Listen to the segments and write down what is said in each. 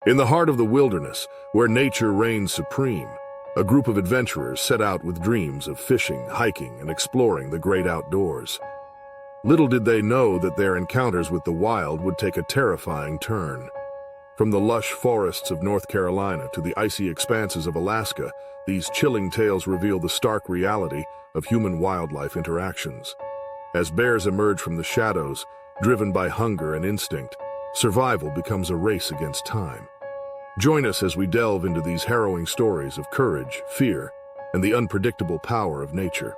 In the heart of the wilderness, where nature reigns supreme, a group of adventurers set out with dreams of fishing, hiking, and exploring the great outdoors. Little did they know that their encounters with the wild would take a terrifying turn. From the lush forests of North Carolina to the icy expanses of Alaska, these chilling tales reveal the stark reality of human-wildlife interactions. As bears emerge from the shadows, driven by hunger and instinct, survival becomes a race against time. Join us as we delve into these harrowing stories of courage, fear, and the unpredictable power of nature.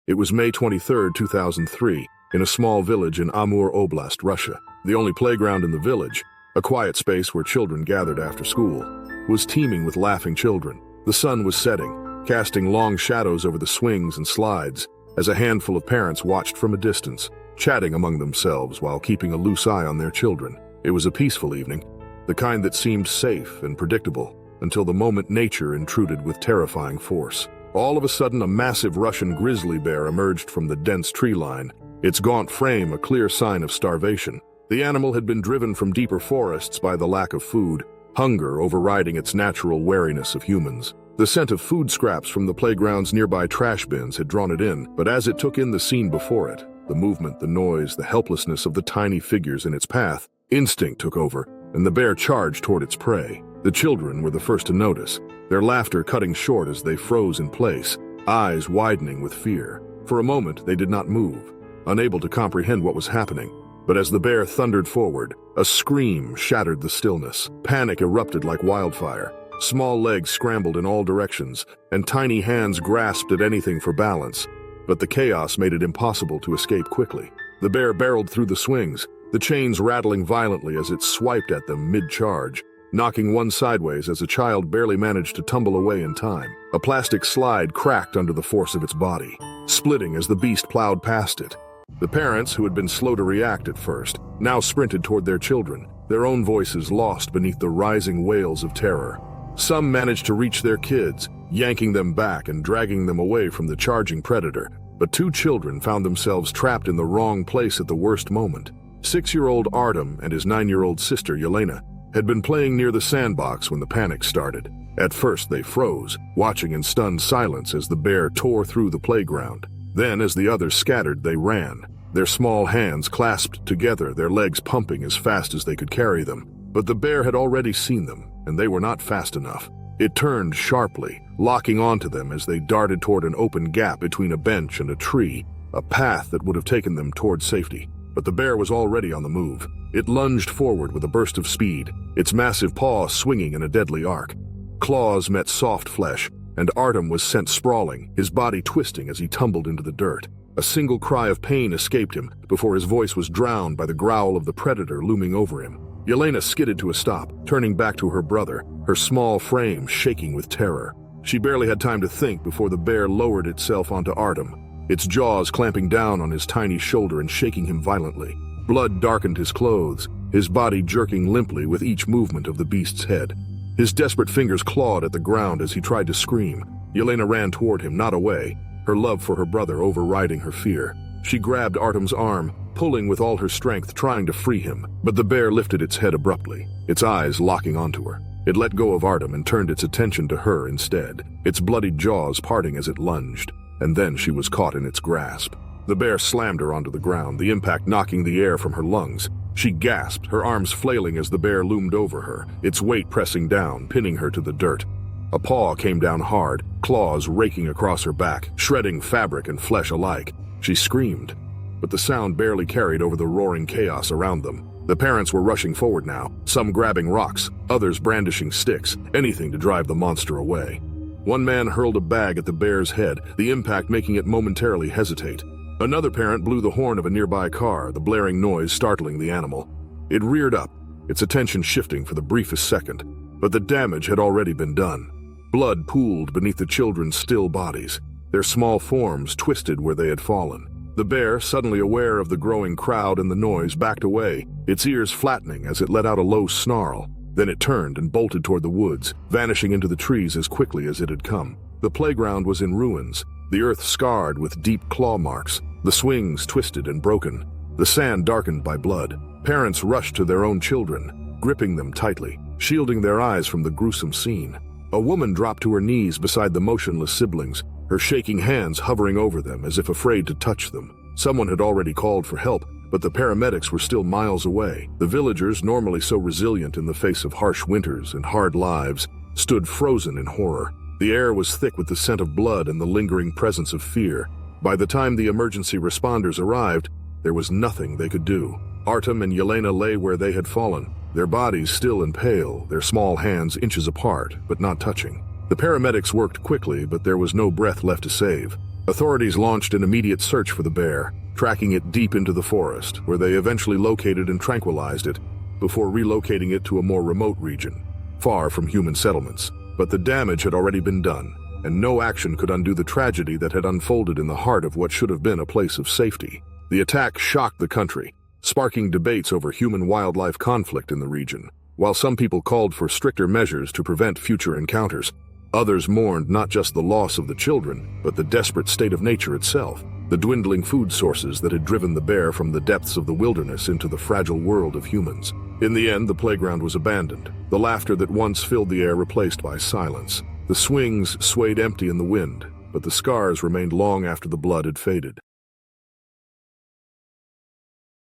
It was May 23, 2003, in a small village in Amur Oblast, Russia. The only playground in the village, a quiet space where children gathered after school, was teeming with laughing children. The sun was setting, casting long shadows over the swings and slides, as a handful of parents watched from a distance, chatting among themselves while keeping a loose eye on their children. It was a peaceful evening, the kind that seemed safe and predictable, until the moment nature intruded with terrifying force. All of a sudden, a massive Russian grizzly bear emerged from the dense tree line, its gaunt frame a clear sign of starvation. The animal had been driven from deeper forests by the lack of food, hunger overriding its natural wariness of humans. The scent of food scraps from the playground's nearby trash bins had drawn it in, but as it took in the scene before it, the movement, the noise, the helplessness of the tiny figures in its path, instinct took over, and the bear charged toward its prey. The children were the first to notice, their laughter cutting short as they froze in place, eyes widening with fear. For a moment, they did not move, unable to comprehend what was happening. But as the bear thundered forward, a scream shattered the stillness. Panic erupted like wildfire. Small legs scrambled in all directions, and tiny hands grasped at anything for balance. But the chaos made it impossible to escape quickly. The bear barreled through the swings, the chains rattling violently as it swiped at them mid-charge, knocking one sideways as a child barely managed to tumble away in time. A plastic slide cracked under the force of its body, splitting as the beast plowed past it. The parents, who had been slow to react at first, now sprinted toward their children, their own voices lost beneath the rising wails of terror. Some managed to reach their kids, yanking them back and dragging them away from the charging predator, but two children found themselves trapped in the wrong place at the worst moment. 6-year-old Artem and his 9-year-old sister Yelena had been playing near the sandbox when the panic started. At first they froze, watching in stunned silence as the bear tore through the playground. Then, as the others scattered, they ran, their small hands clasped together, their legs pumping as fast as they could carry them. But the bear had already seen them, and they were not fast enough. It turned sharply, locking onto them as they darted toward an open gap between a bench and a tree, a path that would have taken them toward safety. But the bear was already on the move. It lunged forward with a burst of speed, its massive paw swinging in a deadly arc. Claws met soft flesh, and Artem was sent sprawling, his body twisting as he tumbled into the dirt. A single cry of pain escaped him before his voice was drowned by the growl of the predator looming over him. Yelena skidded to a stop, turning back to her brother, her small frame shaking with terror. She barely had time to think before the bear lowered itself onto Artem, its jaws clamping down on his tiny shoulder and shaking him violently. Blood darkened his clothes, his body jerking limply with each movement of the beast's head. His desperate fingers clawed at the ground as he tried to scream. Yelena ran toward him, not away, her love for her brother overriding her fear. She grabbed Artem's arm, pulling with all her strength, trying to free him. But the bear lifted its head abruptly, its eyes locking onto her. It let go of Artem and turned its attention to her instead, its bloodied jaws parting as it lunged. And then she was caught in its grasp. The bear slammed her onto the ground, the impact knocking the air from her lungs. She gasped, her arms flailing as the bear loomed over her, its weight pressing down, pinning her to the dirt. A paw came down hard, claws raking across her back, shredding fabric and flesh alike. She screamed, but the sound barely carried over the roaring chaos around them. The parents were rushing forward now, some grabbing rocks, others brandishing sticks, anything to drive the monster away. One man hurled a bag at the bear's head, the impact making it momentarily hesitate. Another parent blew the horn of a nearby car, the blaring noise startling the animal. It reared up, its attention shifting for the briefest second, but the damage had already been done. Blood pooled beneath the children's still bodies, their small forms twisted where they had fallen. The bear, suddenly aware of the growing crowd and the noise, backed away, its ears flattening as it let out a low snarl. Then it turned and bolted toward the woods, vanishing into the trees as quickly as it had come. The playground was in ruins, the earth scarred with deep claw marks, the swings twisted and broken, the sand darkened by blood. Parents rushed to their own children, gripping them tightly, shielding their eyes from the gruesome scene. A woman dropped to her knees beside the motionless siblings, her shaking hands hovering over them as if afraid to touch them. Someone had already called for help, but the paramedics were still miles away. The villagers, normally so resilient in the face of harsh winters and hard lives, stood frozen in horror. The air was thick with the scent of blood and the lingering presence of fear. By the time the emergency responders arrived, there was nothing they could do. Artem and Yelena lay where they had fallen, their bodies still and pale, their small hands inches apart, but not touching. The paramedics worked quickly, but there was no breath left to save. Authorities launched an immediate search for the bear, tracking it deep into the forest, where they eventually located and tranquilized it, before relocating it to a more remote region, far from human settlements. But the damage had already been done, and no action could undo the tragedy that had unfolded in the heart of what should have been a place of safety. The attack shocked the country, sparking debates over human-wildlife conflict in the region. While some people called for stricter measures to prevent future encounters, others mourned not just the loss of the children, but the desperate state of nature itself, the dwindling food sources that had driven the bear from the depths of the wilderness into the fragile world of humans. In the end, the playground was abandoned, the laughter that once filled the air replaced by silence. The swings swayed empty in the wind, but the scars remained long after the blood had faded.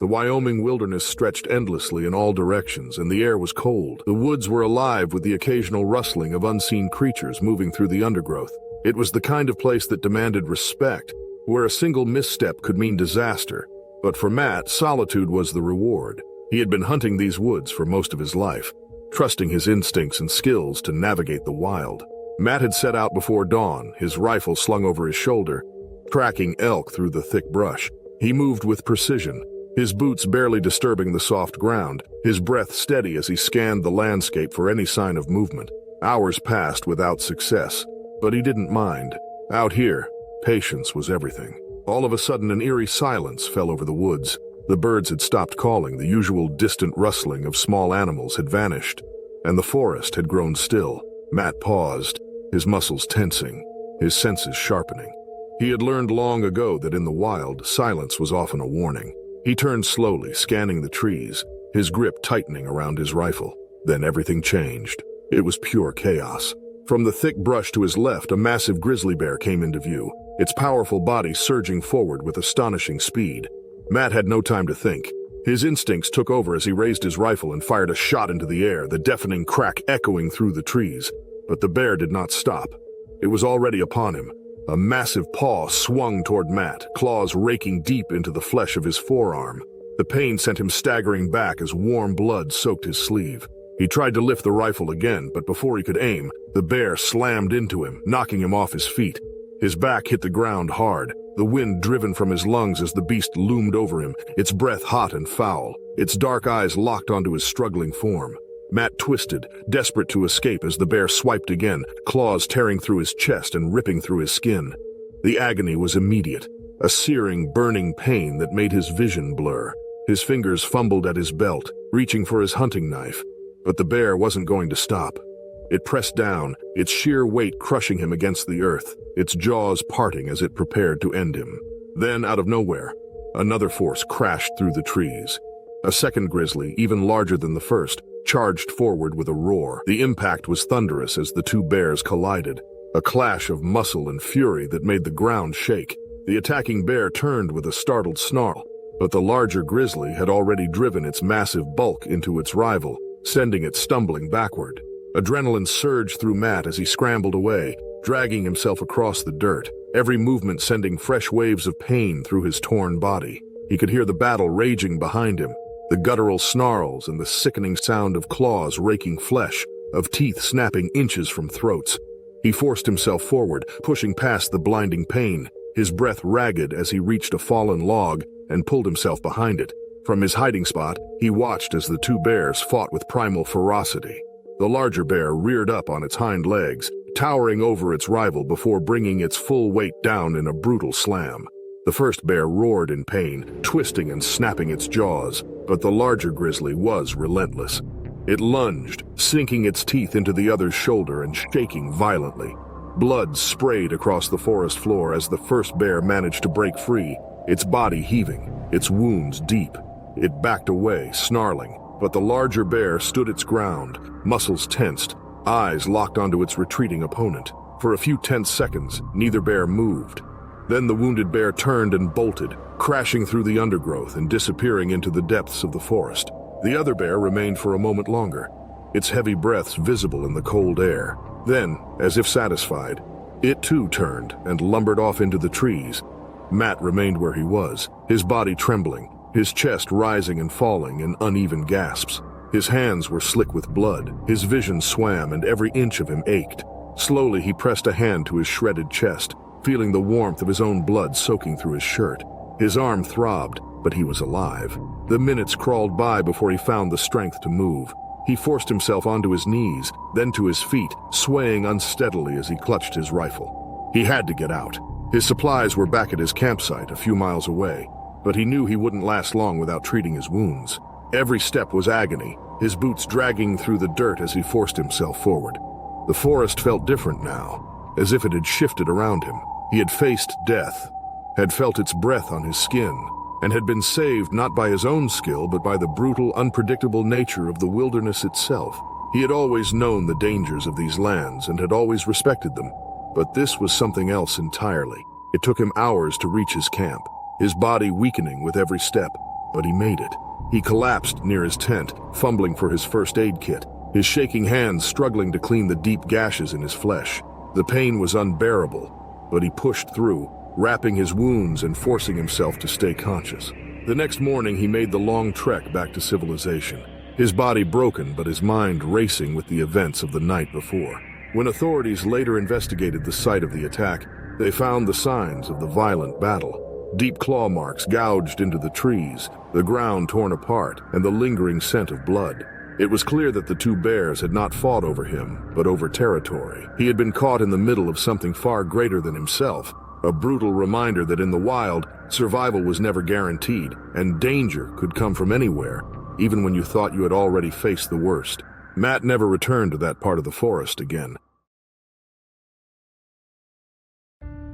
The Wyoming wilderness stretched endlessly in all directions, and the air was cold. The woods were alive with the occasional rustling of unseen creatures moving through the undergrowth. It was the kind of place that demanded respect, where a single misstep could mean disaster. But for Matt, solitude was the reward. He had been hunting these woods for most of his life, trusting his instincts and skills to navigate the wild. Matt had set out before dawn, his rifle slung over his shoulder, tracking elk through the thick brush. He moved with precision, his boots barely disturbing the soft ground, his breath steady as he scanned the landscape for any sign of movement. Hours passed without success, but he didn't mind. Out here, patience was everything. All of a sudden, an eerie silence fell over the woods. The birds had stopped calling, the usual distant rustling of small animals had vanished, and the forest had grown still. Matt paused, his muscles tensing, his senses sharpening. He had learned long ago that in the wild, silence was often a warning. He turned slowly, scanning the trees, his grip tightening around his rifle. Then everything changed. It was pure chaos. From the thick brush to his left, a massive grizzly bear came into view, its powerful body surging forward with astonishing speed. Matt had no time to think. His instincts took over as he raised his rifle and fired a shot into the air, the deafening crack echoing through the trees. But the bear did not stop. It was already upon him. A massive paw swung toward Matt, claws raking deep into the flesh of his forearm. The pain sent him staggering back as warm blood soaked his sleeve. He tried to lift the rifle again, but before he could aim, the bear slammed into him, knocking him off his feet. His back hit the ground hard, the wind driven from his lungs as the beast loomed over him, its breath hot and foul, its dark eyes locked onto his struggling form. Matt twisted, desperate to escape as the bear swiped again, claws tearing through his chest and ripping through his skin. The agony was immediate, a searing, burning pain that made his vision blur. His fingers fumbled at his belt, reaching for his hunting knife. But the bear wasn't going to stop. It pressed down, its sheer weight crushing him against the earth, its jaws parting as it prepared to end him. Then, out of nowhere, another force crashed through the trees. A second grizzly, even larger than the first, charged forward with a roar. The impact was thunderous as the two bears collided, a clash of muscle and fury that made the ground shake. The attacking bear turned with a startled snarl, but the larger grizzly had already driven its massive bulk into its rival, sending it stumbling backward. Adrenaline surged through Matt as he scrambled away, dragging himself across the dirt, every movement sending fresh waves of pain through his torn body. He could hear the battle raging behind him, the guttural snarls and the sickening sound of claws raking flesh, of teeth snapping inches from throats. He forced himself forward, pushing past the blinding pain, his breath ragged as he reached a fallen log and pulled himself behind it. From his hiding spot, he watched as the two bears fought with primal ferocity. The larger bear reared up on its hind legs, towering over its rival before bringing its full weight down in a brutal slam. The first bear roared in pain, twisting and snapping its jaws, but the larger grizzly was relentless. It lunged, sinking its teeth into the other's shoulder and shaking violently. Blood sprayed across the forest floor as the first bear managed to break free, its body heaving, its wounds deep. It backed away, snarling, but the larger bear stood its ground, muscles tensed, eyes locked onto its retreating opponent. For a few tense seconds, neither bear moved. Then the wounded bear turned and bolted, crashing through the undergrowth and disappearing into the depths of the forest. The other bear remained for a moment longer, its heavy breaths visible in the cold air. Then, as if satisfied, it too turned and lumbered off into the trees. Matt remained where he was, his body trembling, his chest rising and falling in uneven gasps. His hands were slick with blood, his vision swam, and every inch of him ached. Slowly he pressed a hand to his shredded chest, feeling the warmth of his own blood soaking through his shirt. His arm throbbed, but he was alive. The minutes crawled by before he found the strength to move. He forced himself onto his knees, then to his feet, swaying unsteadily as he clutched his rifle. He had to get out. His supplies were back at his campsite a few miles away, but he knew he wouldn't last long without treating his wounds. Every step was agony, his boots dragging through the dirt as he forced himself forward. The forest felt different now, as if it had shifted around him. He had faced death, had felt its breath on his skin, and had been saved not by his own skill but by the brutal, unpredictable nature of the wilderness itself. He had always known the dangers of these lands and had always respected them, but this was something else entirely. It took him hours to reach his camp, his body weakening with every step, but he made it. He collapsed near his tent, fumbling for his first aid kit, his shaking hands struggling to clean the deep gashes in his flesh. The pain was unbearable, but he pushed through, wrapping his wounds and forcing himself to stay conscious. The next morning he made the long trek back to civilization, his body broken but his mind racing with the events of the night before. When authorities later investigated the site of the attack, they found the signs of the violent battle. Deep claw marks gouged into the trees, the ground torn apart, and the lingering scent of blood. It was clear that the two bears had not fought over him, but over territory. He had been caught in the middle of something far greater than himself, a brutal reminder that in the wild, survival was never guaranteed, and danger could come from anywhere, even when you thought you had already faced the worst. Matt never returned to that part of the forest again.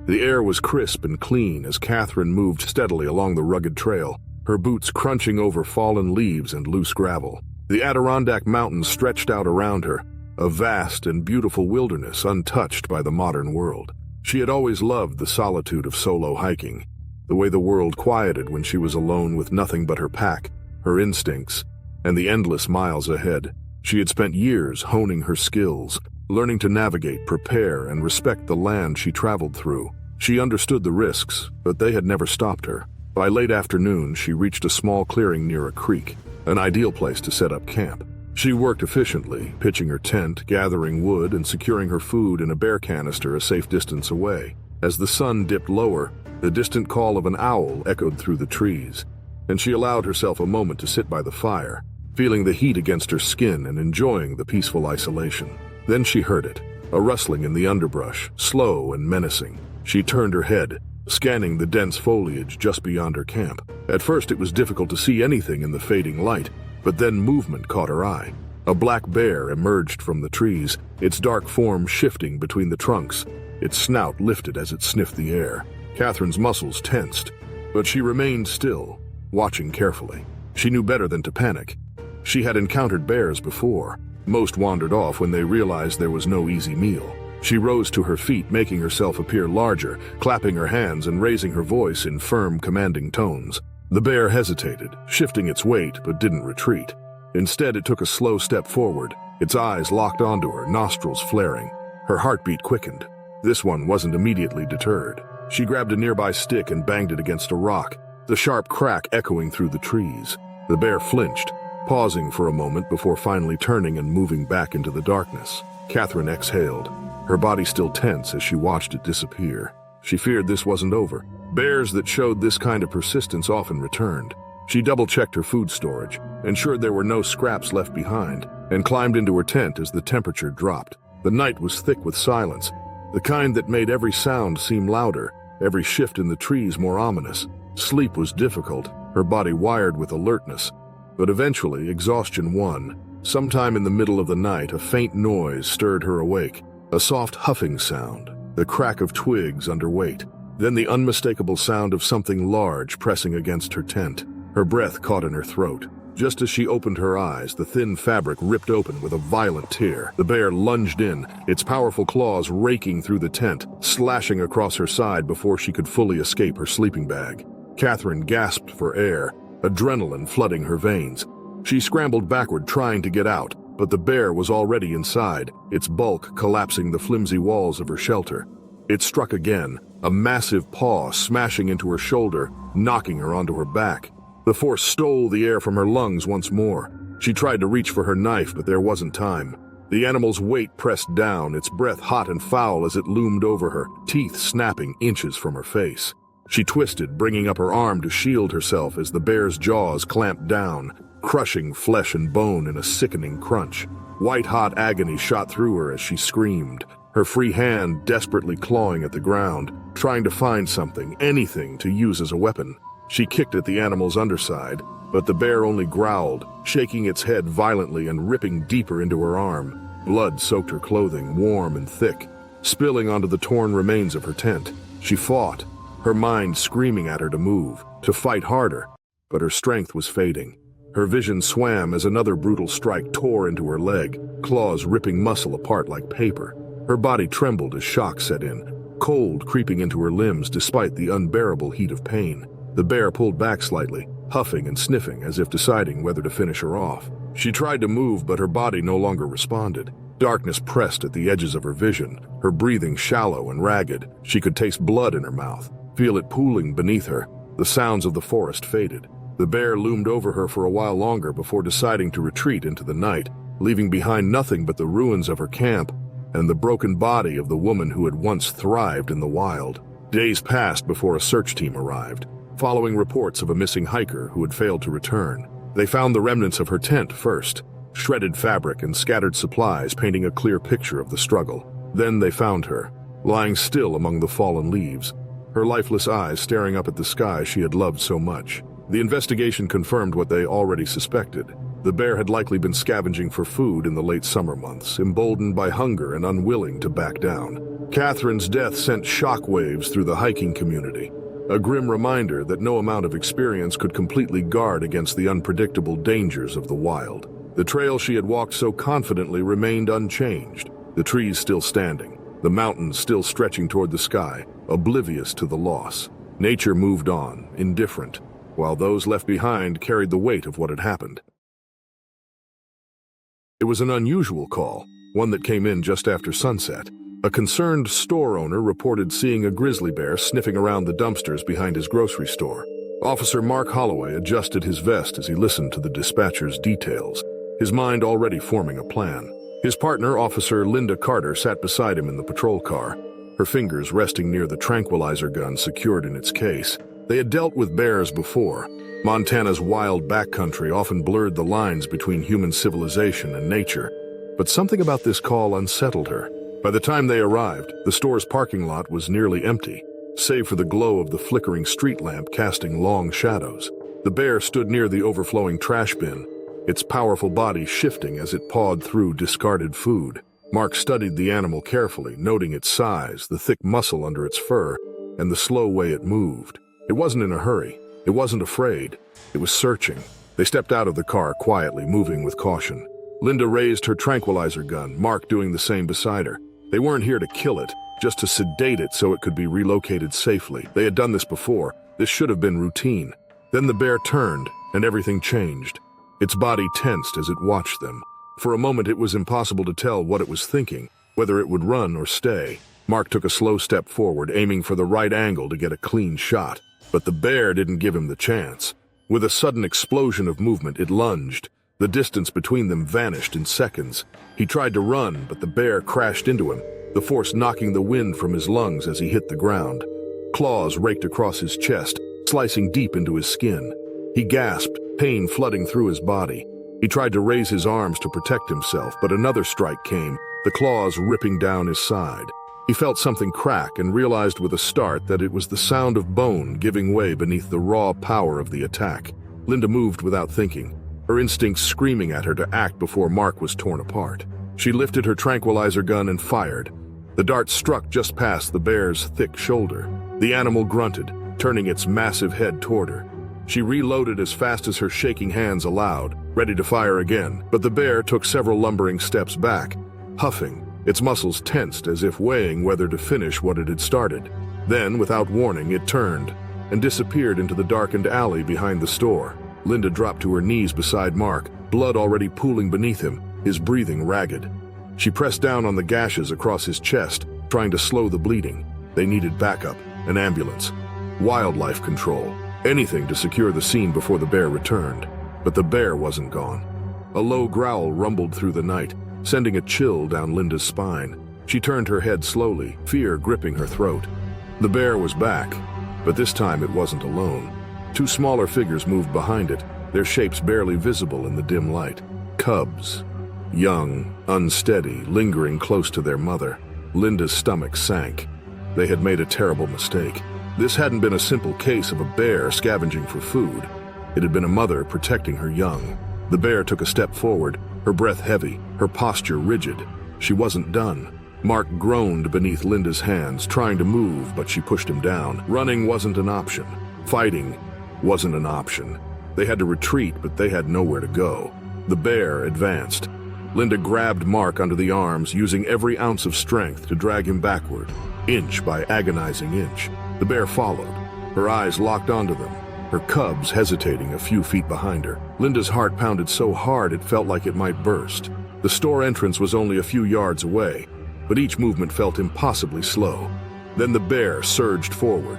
The air was crisp and clean as Catherine moved steadily along the rugged trail, her boots crunching over fallen leaves and loose gravel. The Adirondack Mountains stretched out around her, a vast and beautiful wilderness untouched by the modern world. She had always loved the solitude of solo hiking, the way the world quieted when she was alone with nothing but her pack, her instincts, and the endless miles ahead. She had spent years honing her skills, learning to navigate, prepare, and respect the land she traveled through. She understood the risks, but they had never stopped her. By late afternoon, she reached a small clearing near a creek, an ideal place to set up camp. She worked efficiently, pitching her tent, gathering wood, and securing her food in a bear canister a safe distance away. As the sun dipped lower, the distant call of an owl echoed through the trees, and she allowed herself a moment to sit by the fire, feeling the heat against her skin and enjoying the peaceful isolation. Then she heard it, a rustling in the underbrush, slow and menacing. She turned her head, scanning the dense foliage just beyond her camp. At first it was difficult to see anything in the fading light, but then movement caught her eye. A black bear emerged from the trees, its dark form shifting between the trunks, its snout lifted as it sniffed the air. Catherine's muscles tensed, but she remained still, watching carefully. She knew better than to panic. She had encountered bears before. Most wandered off when they realized there was no easy meal. She rose to her feet, making herself appear larger, clapping her hands and raising her voice in firm, commanding tones. The bear hesitated, shifting its weight, but didn't retreat. Instead, it took a slow step forward, its eyes locked onto her, nostrils flaring. Her heartbeat quickened. This one wasn't immediately deterred. She grabbed a nearby stick and banged it against a rock, the sharp crack echoing through the trees. The bear flinched, pausing for a moment before finally turning and moving back into the darkness. Catherine exhaled, her body still tense as she watched it disappear. She feared this wasn't over. Bears that showed this kind of persistence often returned. She double-checked her food storage, ensured there were no scraps left behind, and climbed into her tent as the temperature dropped. The night was thick with silence, the kind that made every sound seem louder, every shift in the trees more ominous. Sleep was difficult, her body wired with alertness, but eventually exhaustion won. Sometime in the middle of the night, a faint noise stirred her awake, a soft huffing sound, the crack of twigs under weight, then the unmistakable sound of something large pressing against her tent. Her breath caught in her throat. Just as she opened her eyes, the thin fabric ripped open with a violent tear. The bear lunged in, its powerful claws raking through the tent, slashing across her side before she could fully escape her sleeping bag. Catherine gasped for air, adrenaline flooding her veins. She scrambled backward, trying to get out, but the bear was already inside, its bulk collapsing the flimsy walls of her shelter. It struck again, a massive paw smashing into her shoulder, knocking her onto her back. The force stole the air from her lungs once more. She tried to reach for her knife, but there wasn't time. The animal's weight pressed down, its breath hot and foul as it loomed over her, teeth snapping inches from her face. She twisted, bringing up her arm to shield herself as the bear's jaws clamped down, crushing flesh and bone in a sickening crunch. White-hot agony shot through her as she screamed, her free hand desperately clawing at the ground, trying to find something, anything, to use as a weapon. She kicked at the animal's underside, but the bear only growled, shaking its head violently and ripping deeper into her arm. Blood soaked her clothing, warm and thick, spilling onto the torn remains of her tent. She fought, her mind screaming at her to move, to fight harder, but her strength was fading. Her vision swam as another brutal strike tore into her leg, claws ripping muscle apart like paper. Her body trembled as shock set in, cold creeping into her limbs despite the unbearable heat of pain. The bear pulled back slightly, huffing and sniffing as if deciding whether to finish her off. She tried to move, but her body no longer responded. Darkness pressed at the edges of her vision, her breathing shallow and ragged. She could taste blood in her mouth, feel it pooling beneath her. The sounds of the forest faded. The bear loomed over her for a while longer before deciding to retreat into the night, leaving behind nothing but the ruins of her camp and the broken body of the woman who had once thrived in the wild. Days passed before a search team arrived, following reports of a missing hiker who had failed to return. They found the remnants of her tent first, shredded fabric and scattered supplies painting a clear picture of the struggle. Then they found her, lying still among the fallen leaves, her lifeless eyes staring up at the sky she had loved so much. The investigation confirmed what they already suspected. The bear had likely been scavenging for food in the late summer months, emboldened by hunger and unwilling to back down. Catherine's death sent shockwaves through the hiking community, a grim reminder that no amount of experience could completely guard against the unpredictable dangers of the wild. The trail she had walked so confidently remained unchanged, the trees still standing, the mountains still stretching toward the sky, oblivious to the loss. Nature moved on, indifferent, while those left behind carried the weight of what had happened. It was an unusual call, one that came in just after sunset. A concerned store owner reported seeing a grizzly bear sniffing around the dumpsters behind his grocery store. Officer Mark Holloway adjusted his vest as he listened to the dispatcher's details, his mind already forming a plan. His partner, Officer Linda Carter, sat beside him in the patrol car, her fingers resting near the tranquilizer gun secured in its case. They had dealt with bears before. Montana's wild backcountry often blurred the lines between human civilization and nature, but something about this call unsettled her. By the time they arrived, the store's parking lot was nearly empty, save for the glow of the flickering street lamp casting long shadows. The bear stood near the overflowing trash bin, its powerful body shifting as it pawed through discarded food. Mark studied the animal carefully, noting its size, the thick muscle under its fur, and the slow way it moved. It wasn't in a hurry. It wasn't afraid. It was searching. They stepped out of the car quietly, moving with caution. Linda raised her tranquilizer gun, Mark doing the same beside her. They weren't here to kill it, just to sedate it so it could be relocated safely. They had done this before. This should have been routine. Then the bear turned, and everything changed. Its body tensed as it watched them. For a moment it was impossible to tell what it was thinking, whether it would run or stay. Mark took a slow step forward, aiming for the right angle to get a clean shot. But the bear didn't give him the chance. With a sudden explosion of movement, it lunged. The distance between them vanished in seconds. He tried to run, but the bear crashed into him, the force knocking the wind from his lungs as he hit the ground. Claws raked across his chest, slicing deep into his skin. He gasped, pain flooding through his body. He tried to raise his arms to protect himself, but another strike came, the claws ripping down his side. He felt something crack and realized with a start that it was the sound of bone giving way beneath the raw power of the attack. Linda moved without thinking, her instincts screaming at her to act before Mark was torn apart. She lifted her tranquilizer gun and fired. The dart struck just past the bear's thick shoulder. The animal grunted, turning its massive head toward her. She reloaded as fast as her shaking hands allowed, ready to fire again, but the bear took several lumbering steps back, huffing, its muscles tensed as if weighing whether to finish what it had started. Then, without warning, it turned and disappeared into the darkened alley behind the store. Linda dropped to her knees beside Mark, blood already pooling beneath him, his breathing ragged. She pressed down on the gashes across his chest, trying to slow the bleeding. They needed backup, an ambulance, wildlife control, anything to secure the scene before the bear returned. But the bear wasn't gone. A low growl rumbled through the night, sending a chill down Linda's spine. She turned her head slowly, fear gripping her throat. The bear was back, but this time it wasn't alone. Two smaller figures moved behind it, their shapes barely visible in the dim light. Cubs. Young, unsteady, lingering close to their mother. Linda's stomach sank. They had made a terrible mistake. This hadn't been a simple case of a bear scavenging for food. It had been a mother protecting her young. The bear took a step forward, her breath heavy, her posture rigid. She wasn't done. Mark groaned beneath Linda's hands, trying to move, but she pushed him down. Running wasn't an option. Fighting wasn't an option. They had to retreat, but they had nowhere to go. The bear advanced. Linda grabbed Mark under the arms, using every ounce of strength to drag him backward, inch by agonizing inch. The bear followed, her eyes locked onto them, her cubs hesitating a few feet behind her. Linda's heart pounded so hard it felt like it might burst. The store entrance was only a few yards away, but each movement felt impossibly slow. Then the bear surged forward.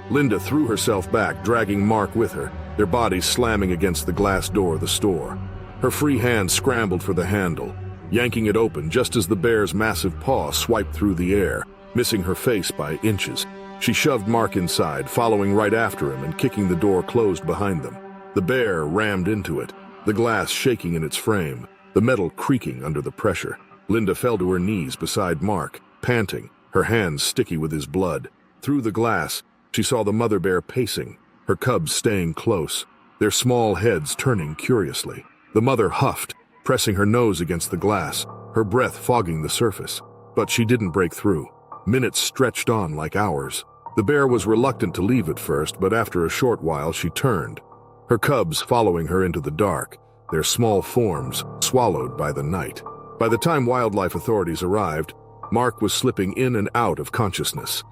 Linda threw herself back, dragging Mark with her, their bodies slamming against the glass door of the store. Her free hand scrambled for the handle, yanking it open just as the bear's massive paw swiped through the air, missing her face by inches. She shoved Mark inside, following right after him and kicking the door closed behind them. The bear rammed into it, the glass shaking in its frame, the metal creaking under the pressure. Linda fell to her knees beside Mark, panting, her hands sticky with his blood. Through the glass, she saw the mother bear pacing, her cubs staying close, their small heads turning curiously. The mother huffed, pressing her nose against the glass, her breath fogging the surface. But she didn't break through. Minutes stretched on like hours. The bear was reluctant to leave at first, but after a short while she turned, her cubs following her into the dark, their small forms swallowed by the night. By the time wildlife authorities arrived, Mark was slipping in and out of consciousness.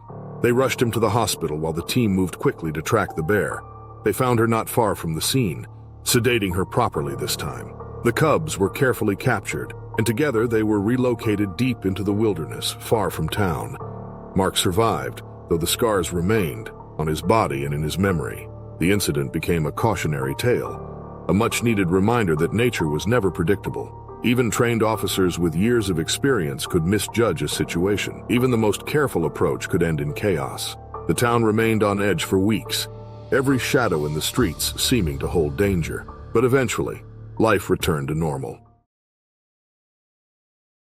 They rushed him to the hospital while the team moved quickly to track the bear. They found her not far from the scene, sedating her properly this time. The cubs were carefully captured, and together they were relocated deep into the wilderness, far from town. Mark survived, though the scars remained on his body and in his memory. The incident became a cautionary tale, a much-needed reminder that nature was never predictable. Even trained officers with years of experience could misjudge a situation. Even the most careful approach could end in chaos. The town remained on edge for weeks, every shadow in the streets seeming to hold danger. But eventually, life returned to normal.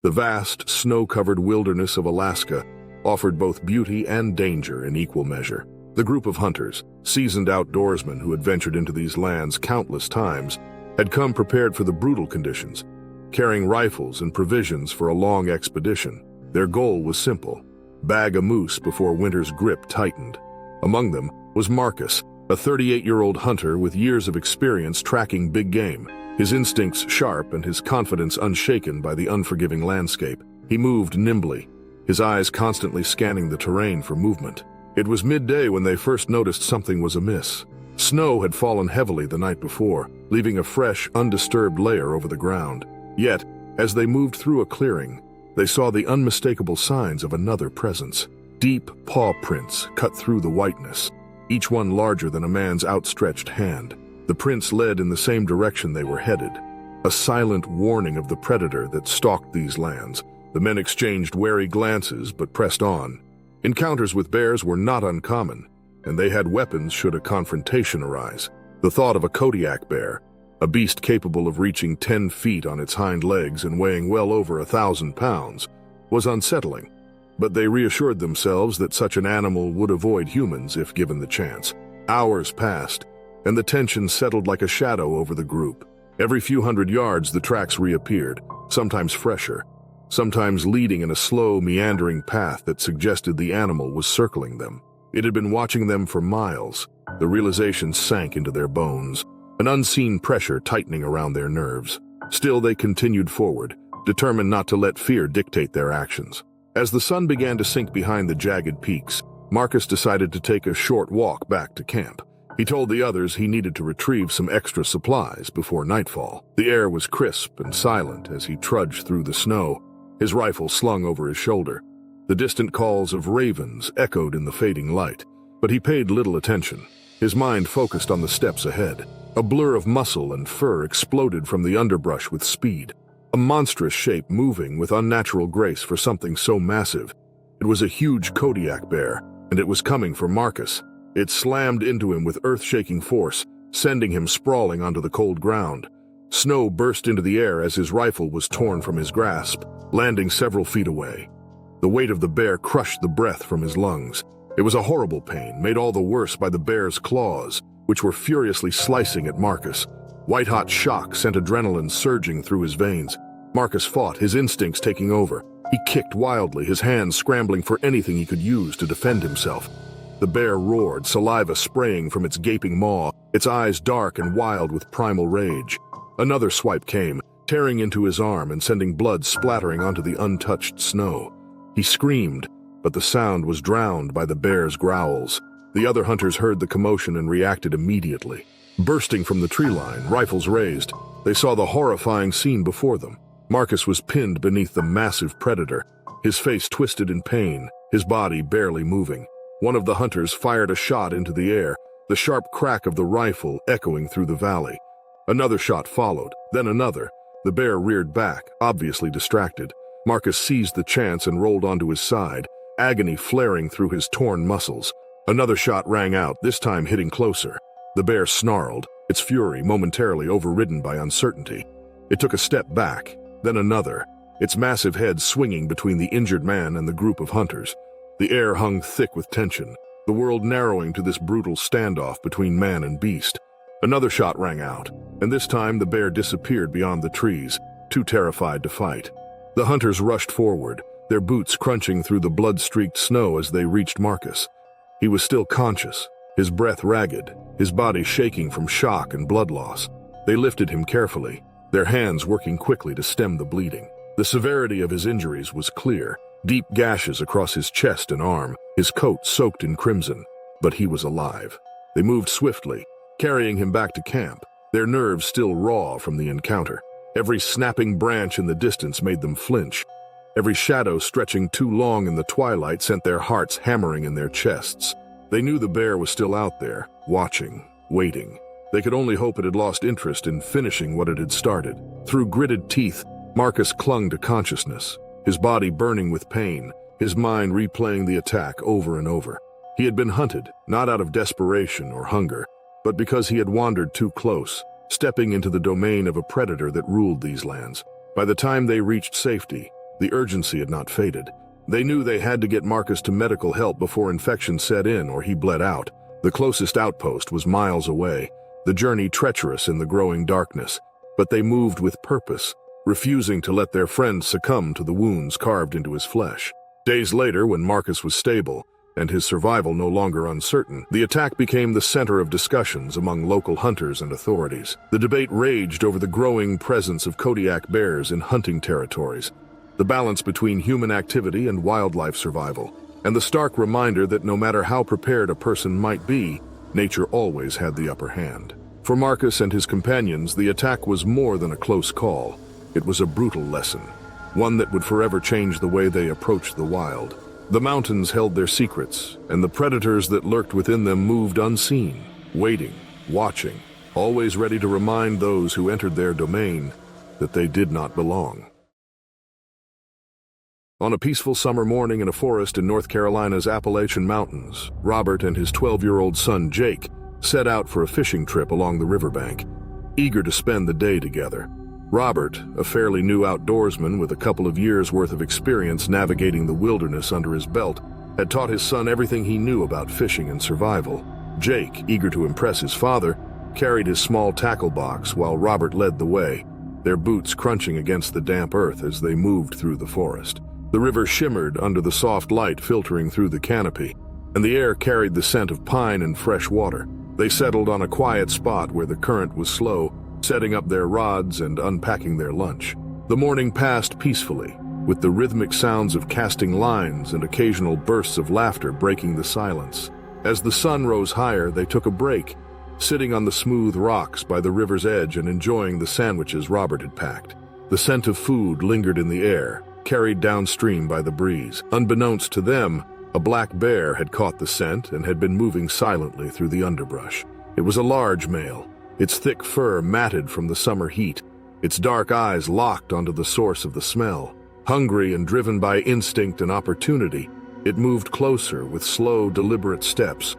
The vast, snow-covered wilderness of Alaska offered both beauty and danger in equal measure. The group of hunters, seasoned outdoorsmen who had ventured into these lands countless times, had come prepared for the brutal conditions, carrying rifles and provisions for a long expedition. Their goal was simple: bag a moose before winter's grip tightened. Among them was Marcus, a 38-year-old hunter with years of experience tracking big game, his instincts sharp and his confidence unshaken by the unforgiving landscape. He moved nimbly, his eyes constantly scanning the terrain for movement. It was midday when they first noticed something was amiss. Snow had fallen heavily the night before, leaving a fresh, undisturbed layer over the ground. Yet, as they moved through a clearing, they saw the unmistakable signs of another presence. Deep paw prints cut through the whiteness, each one larger than a man's outstretched hand. The prints led in the same direction they were headed, a silent warning of the predator that stalked these lands. The men exchanged wary glances but pressed on. Encounters with bears were not uncommon, and they had weapons should a confrontation arise. The thought of a Kodiak bear, a beast capable of reaching 10 feet on its hind legs and weighing well over 1,000 pounds, was unsettling. But they reassured themselves that such an animal would avoid humans if given the chance. Hours passed, and the tension settled like a shadow over the group. Every few hundred yards the tracks reappeared, sometimes fresher, sometimes leading in a slow, meandering path that suggested the animal was circling them. It had been watching them for miles, The realization sank into their bones, an unseen pressure tightening around their nerves. Still, they continued forward, determined not to let fear dictate their actions. As the sun began to sink behind the jagged peaks, Marcus decided to take a short walk back to camp. He told the others he needed to retrieve some extra supplies before nightfall. The air was crisp and silent as he trudged through the snow, his rifle slung over his shoulder. The distant calls of ravens echoed in the fading light, but he paid little attention. His mind focused on the steps ahead. A blur of muscle and fur exploded from the underbrush with speed, a monstrous shape moving with unnatural grace for something so massive. It was a huge Kodiak bear, and it was coming for Marcus. It slammed into him with earth-shaking force, sending him sprawling onto the cold ground. Snow burst into the air as his rifle was torn from his grasp, landing several feet away. The weight of the bear crushed the breath from his lungs. It was a horrible pain, made all the worse by the bear's claws, which were furiously slicing at Marcus. White-hot shock sent adrenaline surging through his veins. Marcus fought, his instincts taking over. He kicked wildly, his hands scrambling for anything he could use to defend himself. The bear roared, saliva spraying from its gaping maw, its eyes dark and wild with primal rage. Another swipe came, tearing into his arm and sending blood splattering onto the untouched snow. He screamed, but the sound was drowned by the bear's growls. The other hunters heard the commotion and reacted immediately. Bursting from the tree line, rifles raised, they saw the horrifying scene before them. Marcus was pinned beneath the massive predator, his face twisted in pain, his body barely moving. One of the hunters fired a shot into the air, the sharp crack of the rifle echoing through the valley. Another shot followed, then another. The bear reared back, obviously distracted. Marcus seized the chance and rolled onto his side, agony flaring through his torn muscles. Another shot rang out, this time hitting closer. The bear snarled, its fury momentarily overridden by uncertainty. It took a step back, then another, its massive head swinging between the injured man and the group of hunters. The air hung thick with tension, the world narrowing to this brutal standoff between man and beast. Another shot rang out, and this time the bear disappeared beyond the trees, too terrified to fight. The hunters rushed forward, their boots crunching through the blood-streaked snow as they reached Marcus. He was still conscious, his breath ragged, his body shaking from shock and blood loss. They lifted him carefully, their hands working quickly to stem the bleeding. The severity of his injuries was clear, deep gashes across his chest and arm, his coat soaked in crimson, but he was alive. They moved swiftly, carrying him back to camp, their nerves still raw from the encounter. Every snapping branch in the distance made them flinch. Every shadow stretching too long in the twilight sent their hearts hammering in their chests. They knew the bear was still out there, watching, waiting. They could only hope it had lost interest in finishing what it had started. Through gritted teeth, Marcus clung to consciousness, his body burning with pain, his mind replaying the attack over and over. He had been hunted, not out of desperation or hunger, but because he had wandered too close, stepping into the domain of a predator that ruled these lands. By the time they reached safety, the urgency had not faded. They knew they had to get Marcus to medical help before infection set in or he bled out. The closest outpost was miles away, the journey treacherous in the growing darkness, but they moved with purpose, refusing to let their friend succumb to the wounds carved into his flesh. Days later, when Marcus was stable, and his survival no longer uncertain, the attack became the center of discussions among local hunters and authorities. The debate raged over the growing presence of Kodiak bears in hunting territories, the balance between human activity and wildlife survival, and the stark reminder that no matter how prepared a person might be, nature always had the upper hand. For Marcus and his companions, the attack was more than a close call. It was a brutal lesson, one that would forever change the way they approached the wild. The mountains held their secrets, and the predators that lurked within them moved unseen, waiting, watching, always ready to remind those who entered their domain that they did not belong. On a peaceful summer morning in a forest in North Carolina's Appalachian Mountains, Robert and his 12-year-old son Jake set out for a fishing trip along the riverbank, eager to spend the day together. Robert, a fairly new outdoorsman with a couple of years' worth of experience navigating the wilderness under his belt, had taught his son everything he knew about fishing and survival. Jake, eager to impress his father, carried his small tackle box while Robert led the way, their boots crunching against the damp earth as they moved through the forest. The river shimmered under the soft light filtering through the canopy, and the air carried the scent of pine and fresh water. They settled on a quiet spot where the current was slow, setting up their rods and unpacking their lunch. The morning passed peacefully, with the rhythmic sounds of casting lines and occasional bursts of laughter breaking the silence. As the sun rose higher, they took a break, sitting on the smooth rocks by the river's edge and enjoying the sandwiches Robert had packed. The scent of food lingered in the air, carried downstream by the breeze. Unbeknownst to them, a black bear had caught the scent and had been moving silently through the underbrush. It was a large male, its thick fur matted from the summer heat, its dark eyes locked onto the source of the smell. Hungry and driven by instinct and opportunity, it moved closer with slow, deliberate steps,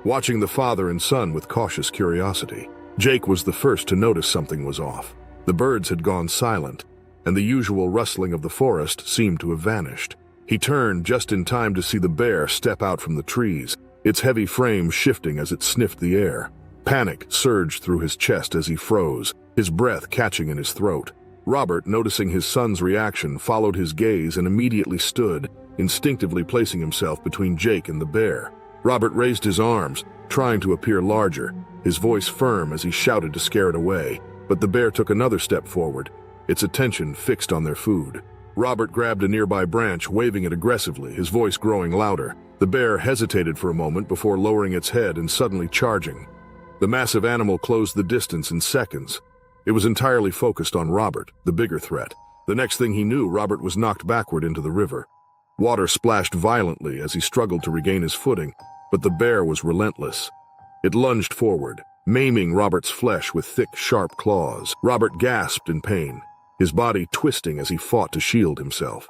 watching the father and son with cautious curiosity. Jake was the first to notice something was off. The birds had gone silent, and the usual rustling of the forest seemed to have vanished. He turned just in time to see the bear step out from the trees, its heavy frame shifting as it sniffed the air. Panic surged through his chest as he froze, his breath catching in his throat. Robert, noticing his son's reaction, followed his gaze and immediately stood, instinctively placing himself between Jake and the bear. Robert raised his arms, trying to appear larger, his voice firm as he shouted to scare it away, but the bear took another step forward, its attention fixed on their food. Robert grabbed a nearby branch, waving it aggressively, his voice growing louder. The bear hesitated for a moment before lowering its head and suddenly charging. The massive animal closed the distance in seconds. It was entirely focused on Robert, the bigger threat. The next thing he knew, Robert was knocked backward into the river. Water splashed violently as he struggled to regain his footing, but the bear was relentless. It lunged forward, maiming Robert's flesh with thick, sharp claws. Robert gasped in pain, his body twisting as he fought to shield himself.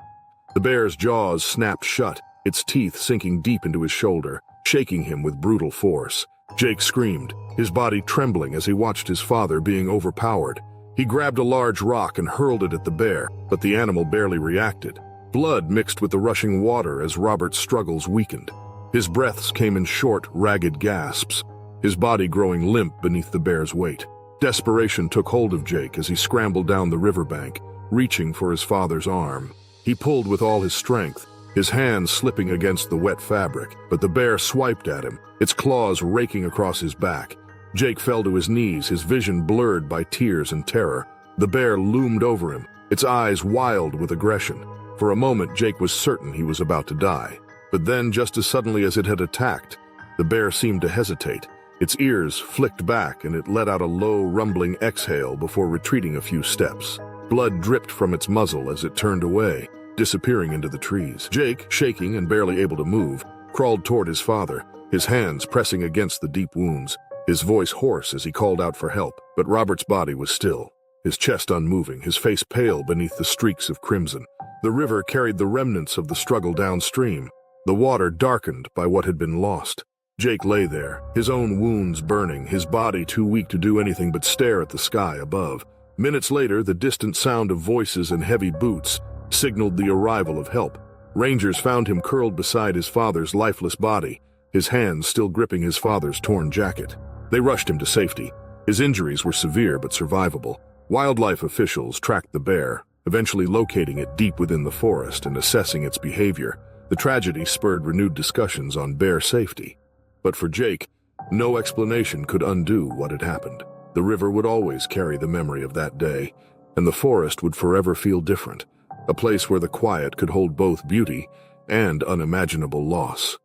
The bear's jaws snapped shut, its teeth sinking deep into his shoulder, shaking him with brutal force. Jake screamed, his body trembling as he watched his father being overpowered. He grabbed a large rock and hurled it at the bear, but the animal barely reacted. Blood mixed with the rushing water as Robert's struggles weakened. His breaths came in short, ragged gasps, his body growing limp beneath the bear's weight. Desperation took hold of Jake as he scrambled down the riverbank, reaching for his father's arm. He pulled with all his strength, his hands slipping against the wet fabric, but the bear swiped at him, its claws raking across his back. Jake fell to his knees, his vision blurred by tears and terror. The bear loomed over him, its eyes wild with aggression. For a moment, Jake was certain he was about to die. But then, just as suddenly as it had attacked, the bear seemed to hesitate. Its ears flicked back and it let out a low, rumbling exhale before retreating a few steps. Blood dripped from its muzzle as it turned away, disappearing into the trees. Jake, shaking and barely able to move, crawled toward his father, his hands pressing against the deep wounds, his voice hoarse as he called out for help. But Robert's body was still, his chest unmoving, his face pale beneath the streaks of crimson. The river carried the remnants of the struggle downstream, the water darkened by what had been lost. Jake lay there, his own wounds burning, his body too weak to do anything but stare at the sky above. Minutes later, the distant sound of voices and heavy boots signaled the arrival of help. Rangers found him curled beside his father's lifeless body, his hands still gripping his father's torn jacket. They rushed him to safety. His injuries were severe but survivable. Wildlife officials tracked the bear, eventually locating it deep within the forest and assessing its behavior. The tragedy spurred renewed discussions on bear safety. But for Jake, no explanation could undo what had happened. The river would always carry the memory of that day, and the forest would forever feel different, a place where the quiet could hold both beauty and unimaginable loss.